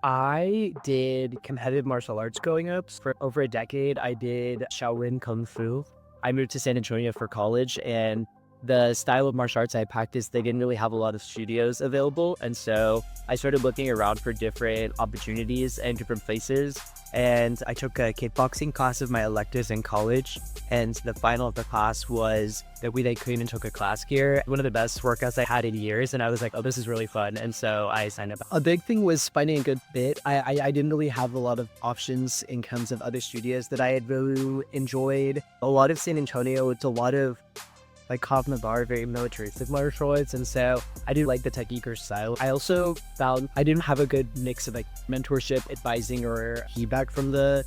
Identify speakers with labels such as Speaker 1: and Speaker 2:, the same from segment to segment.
Speaker 1: I did competitive martial arts growing up. For over a decade, I did Shaolin Kung Fu. I moved to San Antonio for college, and the style of martial arts I practiced, they didn't really have a lot of studios available. And so I started looking around for different opportunities and different places. And I took a kickboxing class of my electives in college. And the final of the class was that we came and took a class here. One of the best workouts I had in years. And I was like, oh, this is really fun. And so I signed up. A big thing was finding a good fit. I didn't really have a lot of options in terms of other studios that I had really enjoyed. A lot of San Antonio, it's a lot of like Krav Maga, very militaristic martial arts, and so I do like the technique or style. I also found I didn't have a good mix of like mentorship, advising, or feedback from the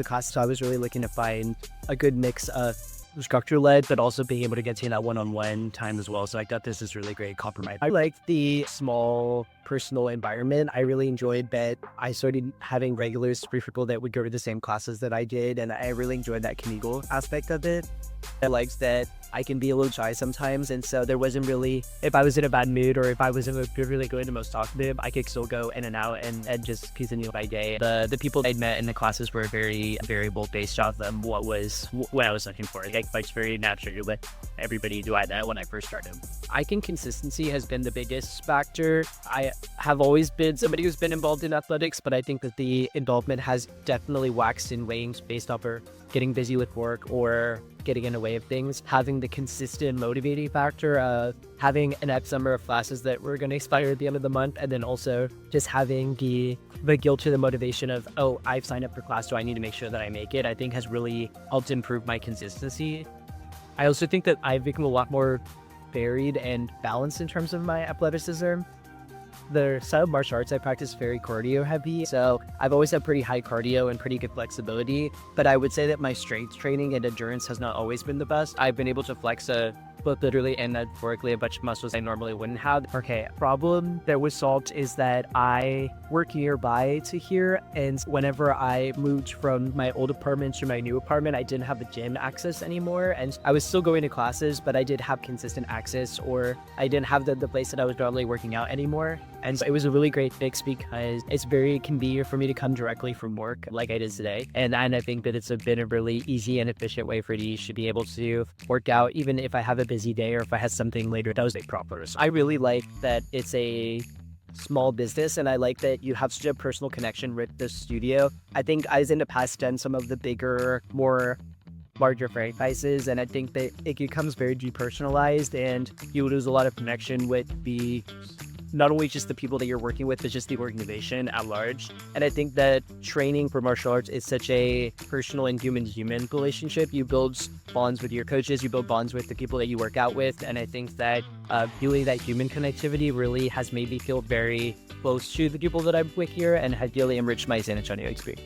Speaker 1: class, so I was really looking to find a good mix of structure-led, but also being able to get to that one-on-one time as well. So I thought this is really great compromise. I liked the small personal environment. I really enjoyed that I started having regulars, free people that would go to the same classes that I did, and I really enjoyed that communal aspect of it. I liked that I can be a little shy sometimes, and so there wasn't really, if I was in a bad mood or if I wasn't really good and most talkative, I could still go in and out and just continue my day. The people I'd met in the classes were very variable based off of what I was looking for. Like, it's very natural to let everybody do that when I first started. I think consistency has been the biggest factor. I have always been somebody who's been involved in athletics, but I think that the involvement has definitely waxed in wanes based off of getting busy with work or getting in the way of things. Having the consistent motivating factor of having an X number of classes that were going to expire at the end of the month, and then also just having the guilt or the motivation of, oh, I've signed up for class, so I need to make sure that I make it, I think has really helped improve my consistency. I also think that I've become a lot more varied and balanced in terms of my athleticism. The style of martial arts I practice is very cardio heavy, so I've always had pretty high cardio and pretty good flexibility, but I would say that my strength training and endurance has not always been the best. I've been able to flex both literally and metaphorically a bunch of muscles I normally wouldn't have. Okay, problem that was solved is that I work nearby to here, and whenever I moved from my old apartment to my new apartment, I didn't have the gym access anymore, and I was still going to classes, but I did have consistent access, or I didn't have the place that I was normally working out anymore. And so it was a really great fix because it's very convenient for me to come directly from work like I did today. And I think that it's been a really easy and efficient way for you to be able to work out, even if I have a busy day or if I have something later that was proper. So I really like that it's a small business, and I like that you have such a personal connection with the studio. I think I've in the past done some of the bigger, more larger franchises, and I think that it becomes very depersonalized and you lose a lot of connection with not only just the people that you're working with, but just the organization at large. And I think that training for martial arts is such a personal and human-to-human relationship. You build bonds with your coaches, you build bonds with the people that you work out with, and I think that feeling that human connectivity really has made me feel very close to the people that I'm with here and has really enriched my San Antonio experience.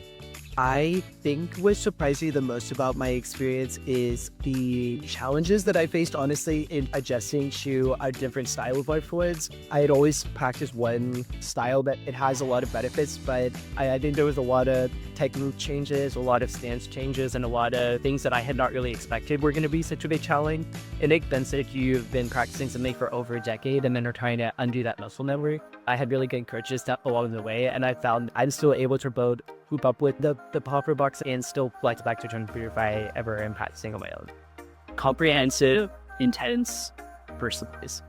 Speaker 1: I think what surprised me the most about my experience is the challenges that I faced, honestly, in adjusting to a different style of martial arts. I had always practiced one style that it has a lot of benefits, but I think there was a lot of technique changes, a lot of stance changes, and a lot of things that I had not really expected were going to be such a big challenge. It makes sense that if you've been practicing something for over a decade and then are trying to undo that muscle memory. I had really good coaches along the way, and I found I'm still able to both hoop up with the proper box and still flex back to turn if I ever am practicing on my own. Comprehensive, intense, personalized.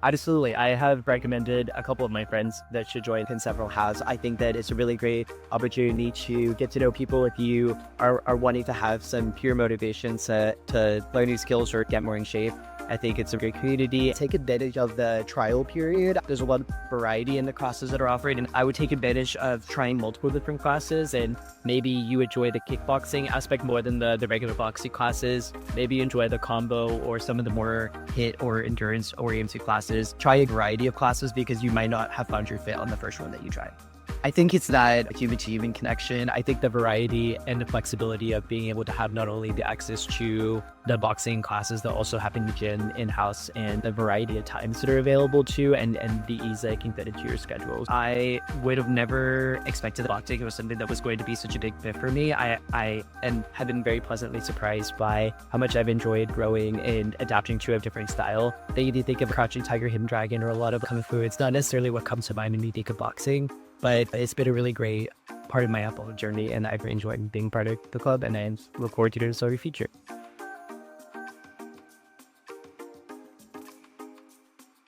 Speaker 1: Absolutely. I have recommended a couple of my friends that should join, and several have. I think that it's a really great opportunity to get to know people if you are wanting to have some pure motivation to learn new skills or get more in shape. I think it's a great community. Take advantage of the trial period. There's a lot of variety in the classes that are offered, and I would take advantage of trying multiple different classes, and maybe you enjoy the kickboxing aspect more than the regular boxing classes. Maybe you enjoy the combo or some of the more hit or endurance oriented classes. Try a variety of classes because you might not have found your fit on the first one that you try. I think it's that human-to-human connection. I think the variety and the flexibility of being able to have not only the access to the boxing classes that also happen in the gym in-house, and the variety of times that are available to, and the ease that I can fit into your schedules. I would have never expected that boxing was something that was going to be such a big fit for me. I have been very pleasantly surprised by how much I've enjoyed growing and adapting to a different style. If you think of Crouching Tiger, Hidden Dragon, or a lot of Kung Fu, it's not necessarily what comes to mind when you think of boxing. But it's been a really great part of my athletic journey, and I've enjoyed being part of the club, and I look forward to doing so in the future.